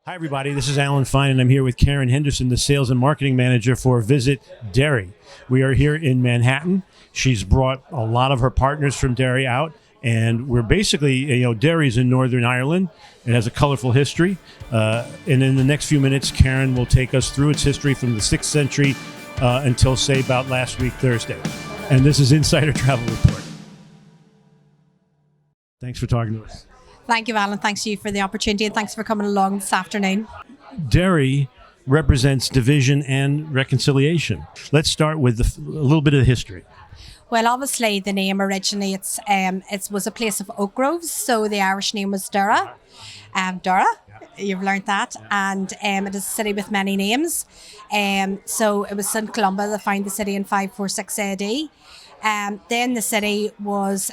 Hi, everybody. This is Alan Fine, and I'm here with Karen Henderson, the Sales and Marketing Manager for Visit Derry. We are here in Manhattan. She's brought a lot of her partners from Derry out, and we're basically, Derry's in Northern Ireland. It has a colorful history. And in the next few minutes, Karen will take us through its history from the 6th century until, say, about last week, Thursday. And this is Insider Travel Report. Thanks for talking to us. Thank you, Alan. Thanks to you for the opportunity, and thanks for coming along this afternoon. Derry represents division and reconciliation. Let's start with a little bit of the history. Well, obviously, the name originates, it was a place of oak groves, so the Irish name was Dara. Dara, you've learned that. And it is a city with many names. So it was St. Columba that founded the city in 546 AD. Then the city was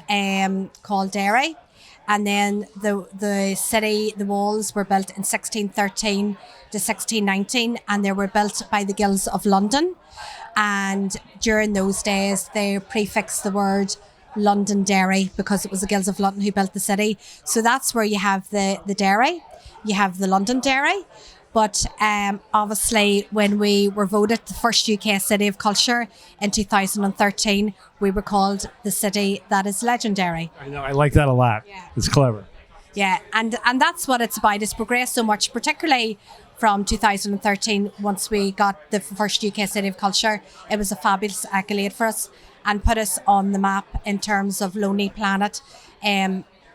called Derry. And then the city, the walls were built in 1613 to 1619, and they were built by the Guilds of London. And during those days, they prefixed the word Londonderry because it was the Guilds of London who built the city. So that's where you have the Derry, you have the Londonderry. But obviously, when we were voted the first UK City of Culture in 2013, we were called the city that is legendary. I know, I like that a lot. Yeah. It's clever. Yeah, and that's what it's about. It's progressed so much, particularly from 2013, once we got the first UK City of Culture. It was a fabulous accolade for us and put us on the map in terms of Lonely Planet.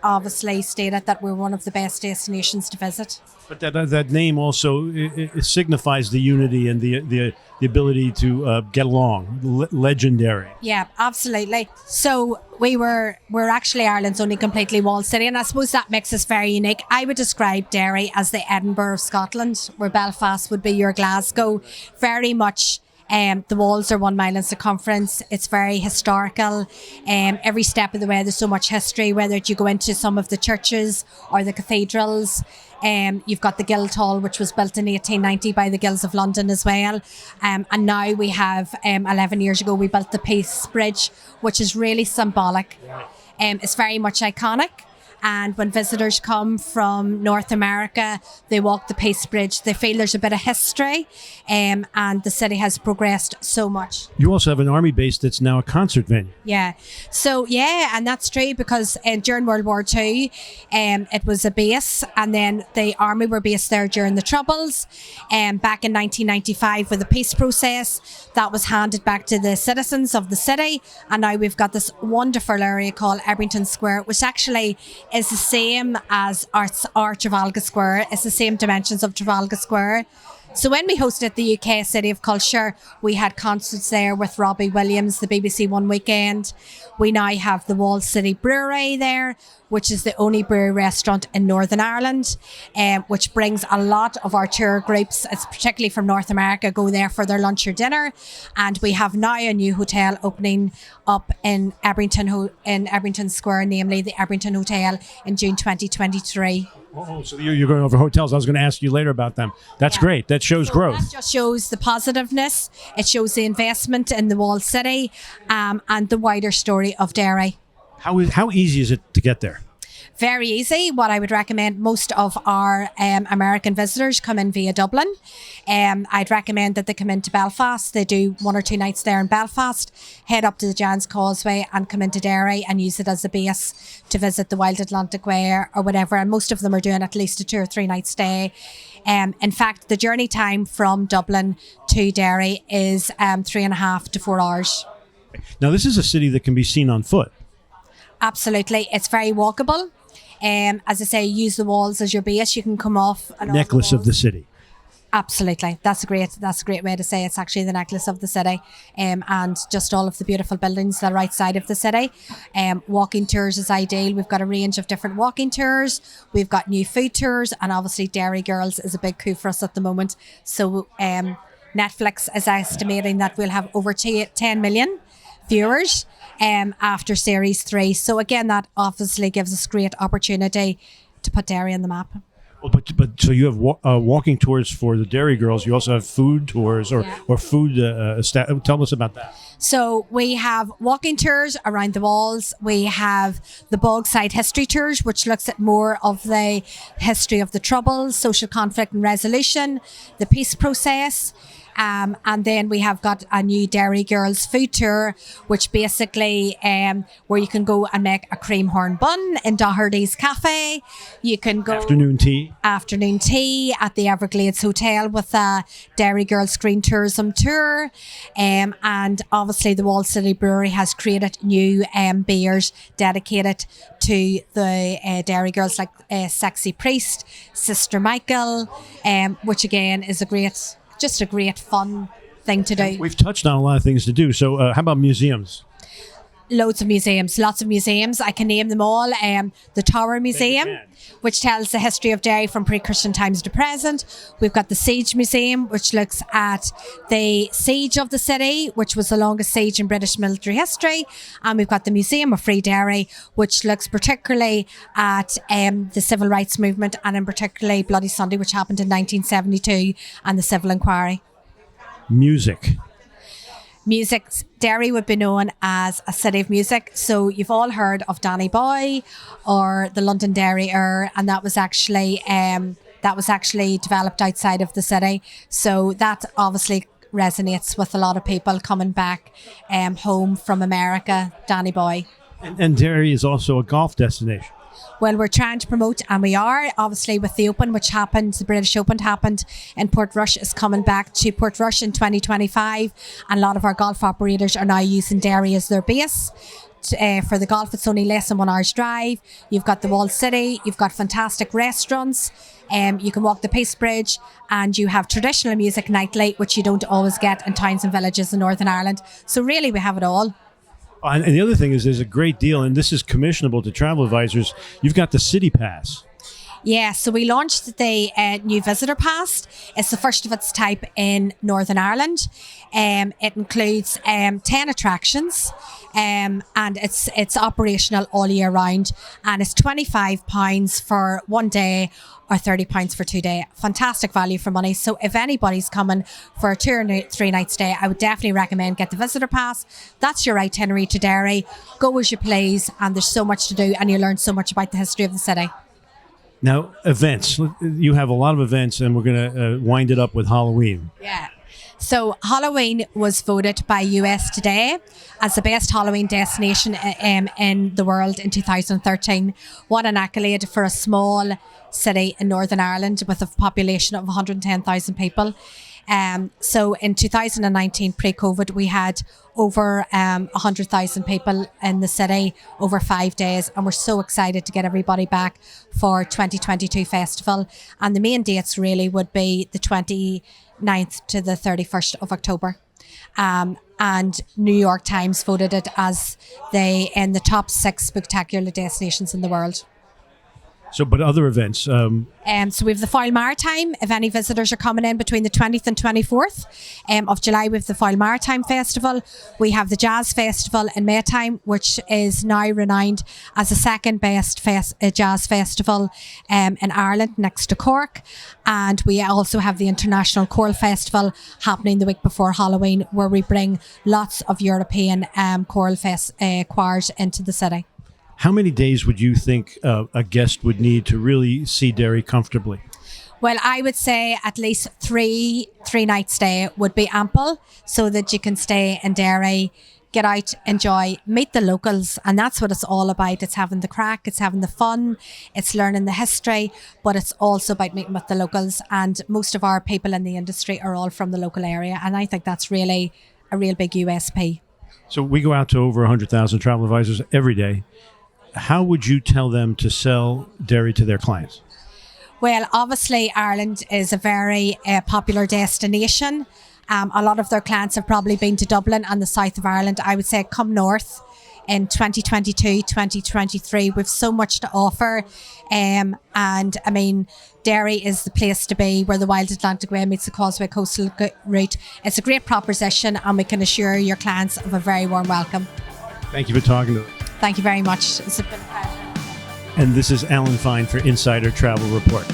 Obviously stated that we're one of the best destinations to visit. But that name also it signifies the unity and the ability to get along. Legendary. Yeah, absolutely. So we're actually Ireland's only completely walled city, and I suppose that makes us very unique. I would describe Derry as the Edinburgh of Scotland, where Belfast would be your Glasgow. Very much. The walls are 1 mile in circumference. It's very historical. Every step of the way, there's so much history, whether you go into some of the churches or the cathedrals. You've got the Guildhall, which was built in 1890 by the Guilds of London as well. And now we have, 11 years ago, we built the Peace Bridge, which is really symbolic. It's very much iconic. And when visitors come from North America, they walk the Peace Bridge. They feel there's a bit of history, and the city has progressed so much. You also have an army base that's now a concert venue. Yeah. So, yeah, and that's true because during World War II, it was a base, and then the army were based there during the Troubles. Back in 1995 with the peace process, that was handed back to the citizens of the city, and now we've got this wonderful area called Ebrington Square, which actually is the same as our Trafalgar Square. It's the same dimensions of Trafalgar Square. So when we hosted the UK City of Culture, we had concerts there with Robbie Williams, the BBC One Weekend. We now have the Wall City Brewery there, which is the only brewery restaurant in Northern Ireland, which brings a lot of our tour groups, it's particularly from North America, go there for their lunch or dinner. And we have now a new hotel opening up in Ebrington Square, namely the Ebrington Hotel in June 2023. Oh, so you're going over hotels. I was going to ask you later about them. That's great. That shows growth. That just shows the positiveness. It shows the investment in the walled city and the wider story of Derry. How easy is it to get there? Very easy. What I would recommend, most of our American visitors come in via Dublin. I'd recommend that they come into Belfast. They do 1 or 2 nights there in Belfast, head up to the Giant's Causeway and come into Derry and use it as a base to visit the Wild Atlantic Way or whatever. And most of them are doing at least a 2 or 3 night stay. In fact, the journey time from Dublin to Derry is 3.5 to 4 hours. Now, this is a city that can be seen on foot. Absolutely. It's very walkable. As I say, use the walls as your base. You can come off and necklace of the city. Absolutely. That's a great way to say it's actually the necklace of the city, and just all of the beautiful buildings that are outside of the city. Walking tours is ideal. We've got a range of different walking tours. We've got new food tours, and obviously Derry Girls is a big coup for us at the moment. So Netflix is estimating that we'll have over 10 million viewers after series 3. So again, that obviously gives us great opportunity to put Derry on the map. Well, but so you have walking tours for the Derry Girls. You also have food tours or food. Tell us about that. So we have walking tours around the walls. We have the Bogside History Tours, which looks at more of the history of the Troubles, social conflict and resolution, the peace process. And then we have got a new Derry Girls food tour, which basically where you can go and make a cream horn bun in Doherty's Cafe. You can go Afternoon tea at the Everglades Hotel with a Derry Girls Green Tourism tour. And obviously the Wall City Brewery has created new beers dedicated to the Derry Girls, like Sexy Priest, Sister Michael, which again is a great fun thing to do. We've touched on a lot of things to do. So how about museums? Lots of museums. I can name them all. The Tower Museum, which tells the history of Derry from pre-Christian times to present. We've got the Siege Museum, which looks at the siege of the city, which was the longest siege in British military history. And we've got the Museum of Free Derry, which looks particularly at the civil rights movement, and in particularly Bloody Sunday, which happened in 1972, and the civil inquiry. Music. Derry would be known as a city of music. So you've all heard of Danny Boy or the Londonderry Air, and that was actually developed outside of the city. So that obviously resonates with a lot of people coming back home from America. Danny Boy. And Derry is also a golf destination. Well, we're trying to promote, and we are, obviously, with the Open, which happened, the British Open happened in Portrush, is coming back to Portrush in 2025. And a lot of our golf operators are now using Derry as their base. For the golf, it's only less than 1 hour's drive. You've got the Walled City, you've got fantastic restaurants. You can walk the Peace Bridge, and you have traditional music nightly, which you don't always get in towns and villages in Northern Ireland. So really, we have it all. And the other thing is there's a great deal, and this is commissionable to travel advisors. You've got the City Pass. Yeah, so we launched the new Visitor Pass. It's the first of its type in Northern Ireland. It includes 10 attractions, and it's operational all year round. And it's £25 for 1 day or £30 for 2 days. Fantastic value for money. So if anybody's coming for a 2 or 3 night stay, I would definitely recommend get the Visitor Pass. That's your itinerary to Derry. Go as you please, and there's so much to do, and you learn so much about the history of the city. Now, events. You have a lot of events, and we're going to wind it up with Halloween. Yeah. So Halloween was voted by US Today as the best Halloween destination in the world in 2013. What an accolade for a small city in Northern Ireland with a population of 110,000 people. So in 2019, pre-COVID, we had over 100,000 people in the city over 5 days, and we're so excited to get everybody back for 2022 festival. And the main dates really would be the 29th to the 31st of October. And New York Times voted it as in the top 6 spectacular destinations in the world. So, but other events. So we have the Foyle Maritime. If any visitors are coming in between the 20th and 24th of July, we have the Foyle Maritime Festival. We have the Jazz Festival in Maytime, which is now renowned as the second best jazz festival in Ireland, next to Cork. And we also have the International Choral Festival happening the week before Halloween, where we bring lots of European choral choirs into the city. How many days would you think a guest would need to really see Derry comfortably? Well, I would say at least three night stay would be ample, so that you can stay in Derry, get out, enjoy, meet the locals, and that's what it's all about. It's having the crack, it's having the fun, it's learning the history, but it's also about meeting with the locals. And most of our people in the industry are all from the local area, and I think that's really a real big USP. So we go out to over 100,000 travel advisors every day. How would you tell them to sell Derry to their clients? Well, obviously, Ireland is a very popular destination. A lot of their clients have probably been to Dublin and the south of Ireland. I would say come north in 2022, 2023. We've so much to offer. And I mean, Derry is the place to be, where the Wild Atlantic Way meets the Causeway Coastal Route. It's a great proposition, and we can assure your clients of a very warm welcome. Thank you for talking to us. Thank you very much. It's been a pleasure. And this is Alan Fine for Insider Travel Report.